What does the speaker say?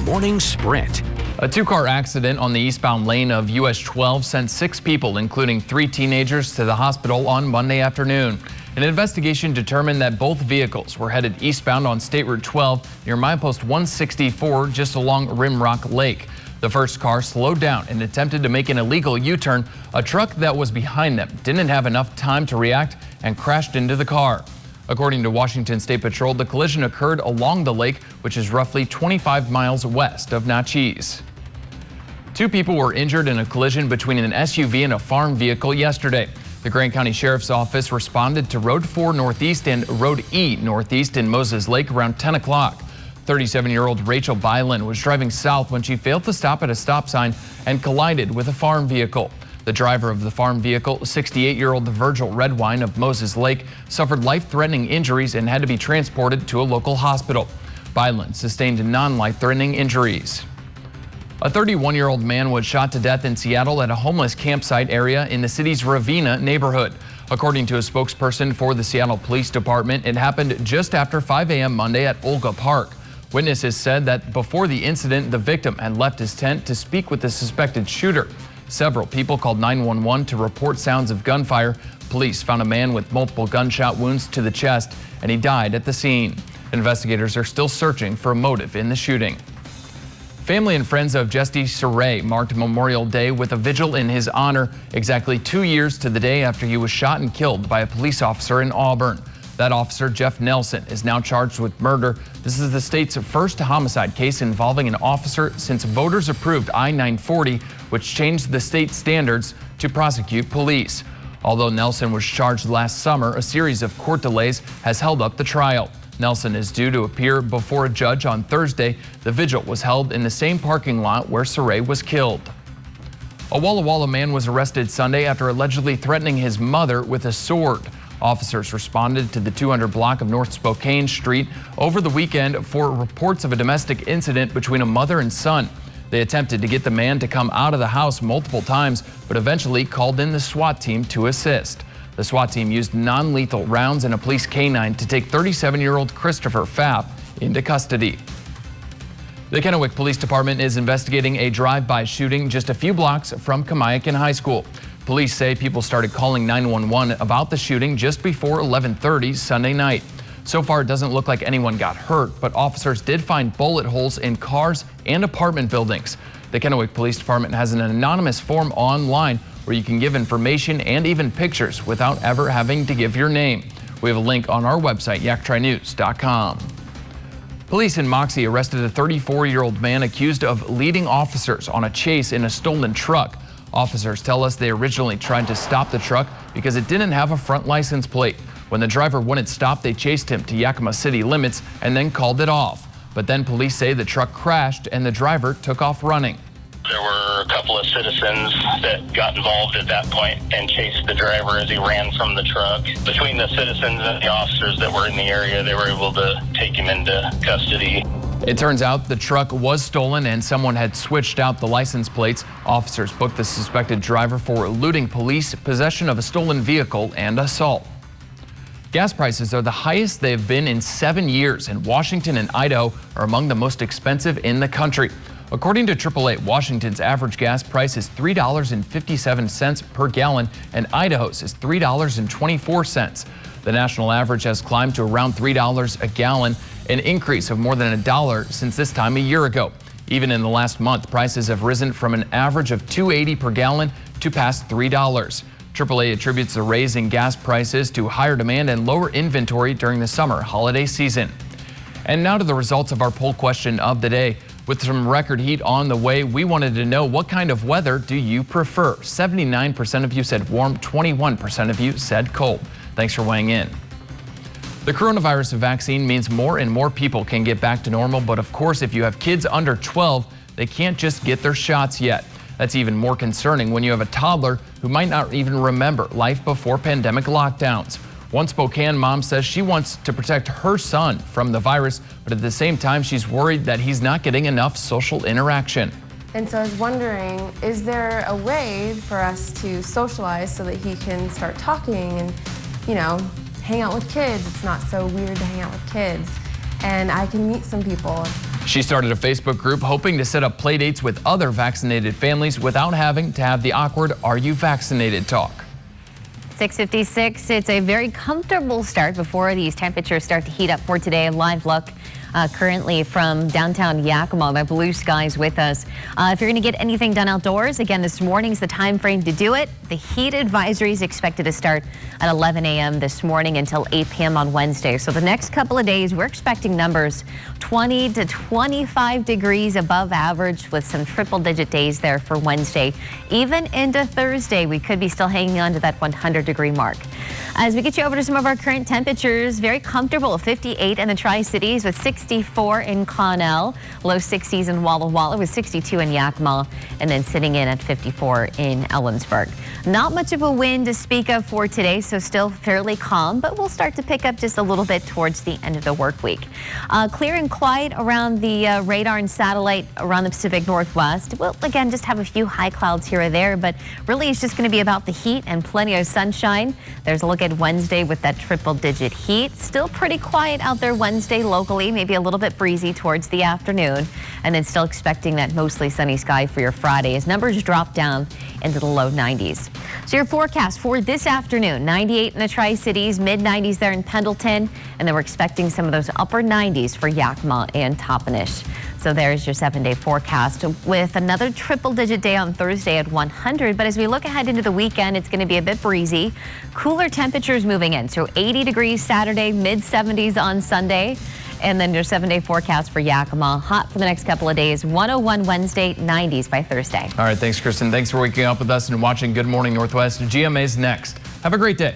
Morning Sprint. A two-car accident on the eastbound lane of US 12 sent 6 people, including 3 teenagers, to the hospital on Monday afternoon. An investigation determined that both vehicles were headed eastbound on State Route 12 near milepost 164 just along Rimrock Lake. The first car slowed down and attempted to make an illegal U-turn. A truck that was behind them didn't have enough time to react and crashed into the car. According to Washington State Patrol, the collision occurred along the lake, which is roughly 25 miles west of Natchez. 2 people were injured in a collision between an SUV and a farm vehicle yesterday. The Grant County Sheriff's Office responded to Road 4 Northeast and Road E Northeast in Moses Lake around 10 o'clock. 37-year-old Rachel Byland was driving south when she failed to stop at a stop sign and collided with a farm vehicle. The driver of the farm vehicle, 68-year-old Virgil Redwine of Moses Lake, suffered life-threatening injuries and had to be transported to a local hospital. Byland sustained non-life-threatening injuries. A 31-year-old man was shot to death in Seattle at a homeless campsite area in the city's Ravina neighborhood. According to a spokesperson for the Seattle Police Department, it happened just after 5 a.m. Monday at Olga Park. Witnesses said that before the incident, the victim had left his tent to speak with the suspected shooter. Several people called 911 to report sounds of gunfire. Police found a man with multiple gunshot wounds to the chest, and he died at the scene. Investigators are still searching for a motive in the shooting. Family and friends of Jesse Saray marked Memorial Day with a vigil in his honor, exactly 2 years to the day after he was shot and killed by a police officer in Auburn. That officer, Jeff Nelson, is now charged with murder. This is the state's first homicide case involving an officer since voters approved I-940, which changed the state standards to prosecute police. Although Nelson was charged last summer, a series of court delays has held up the trial. Nelson is due to appear before a judge on Thursday. The vigil was held in the same parking lot where Saray was killed. A Walla Walla man was arrested Sunday after allegedly threatening his mother with a sword. Officers responded to the 200 block of North Spokane Street over the weekend for reports of a domestic incident between a mother and son. They attempted to get the man to come out of the house multiple times, but eventually called in the SWAT team to assist. The SWAT team used non-lethal rounds and a police canine to take 37-year-old Christopher Pfaff into custody. The Kennewick Police Department is investigating a drive-by shooting just a few blocks from Kamiakin High School. Police say people started calling 911 about the shooting just before 11:30 Sunday night. So far, it doesn't look like anyone got hurt, but officers did find bullet holes in cars and apartment buildings. The Kennewick Police Department has an anonymous form online where you can give information and even pictures without ever having to give your name. We have a link on our website, yaktrinews.com. Police in Moxie arrested a 34-year-old man accused of leading officers on a chase in a stolen truck. Officers tell us they originally tried to stop the truck because it didn't have a front license plate. When the driver wouldn't stop, they chased him to Yakima city limits and then called it off. But then police say the truck crashed and the driver took off running. There were a couple of citizens that got involved at that point and chased the driver as he ran from the truck. Between the citizens and the officers that were in the area, they were able to take him into custody. It turns out the truck was stolen and someone had switched out the license plates. Officers booked the suspected driver for eluding police, possession of a stolen vehicle, and assault. Gas prices are the highest they've been in 7 years, and Washington and Idaho are among the most expensive in the country. According to AAA, Washington's average gas price is $3.57 per gallon, and Idaho's is $3.24. The national average has climbed to around $3 a gallon, an increase of more than $1 since this time a year ago. Even in the last month, prices have risen from an average of $2.80 per gallon to past $3. AAA attributes the raise in gas prices to higher demand and lower inventory during the summer holiday season. And now to the results of our poll question of the day. With some record heat on the way, we wanted to know, what kind of weather do you prefer? 79% of you said warm, 21% of you said cold. Thanks for weighing in. The coronavirus vaccine means more and more people can get back to normal, but of course, if you have kids under 12, they can't just get their shots yet. That's even more concerning when you have a toddler who might not even remember life before pandemic lockdowns. One Spokane mom says she wants to protect her son from the virus, but at the same time, she's worried that he's not getting enough social interaction. And so I was wondering, is there a way for us to socialize so that he can start talking and, hang out with kids? It's not so weird to hang out with kids. And I can meet some people. She started a Facebook group hoping to set up play dates with other vaccinated families without having to have the awkward "Are you vaccinated?" talk. 6:56. It's a very comfortable start before these temperatures start to heat up for today. A live look currently from downtown Yakima. The blue skies with us. If you're going to get anything done outdoors, again, this morning's the time frame to do it. The heat advisory is expected to start at 11 a.m. this morning until 8 p.m. on Wednesday. So the next couple of days, we're expecting numbers 20 to 25 degrees above average with some triple-digit days there for Wednesday. Even into Thursday, we could be still hanging on to that 100-degree mark. As we get you over to some of our current temperatures, very comfortable, 58 in the Tri-Cities with 64 in Connell, low 60s in Walla Walla with 62 in Yakima, and then sitting in at 54 in Ellensburg. Not much of a wind to speak of for today, so still fairly calm, but we'll start to pick up just a little bit towards the end of the work week. Clear and quiet around the radar and satellite around the Pacific Northwest. We'll again just have a few high clouds here or there, but really it's just going to be about the heat and plenty of sunshine. There's a look at Wednesday with that triple-digit heat. Still pretty quiet out there Wednesday locally, maybe a little bit breezy towards the afternoon, and then still expecting that mostly sunny sky for your Friday as numbers drop down into the low 90s. So your forecast for this afternoon, 98 in the Tri-Cities, mid-90s there in Pendleton, and then we're expecting some of those upper 90s for Yakima and Toppenish. So there's your 7-day forecast with another triple-digit day on Thursday at 100. But as we look ahead into the weekend, it's going to be a bit breezy. Cooler temperatures moving in. So 80 degrees Saturday, mid-70s on Sunday. And then your 7-day forecast for Yakima. Hot for the next couple of days. 101 Wednesday, 90s by Thursday. All right, thanks, Kristin. Thanks for waking up with us and watching Good Morning Northwest. GMA's next. Have a great day.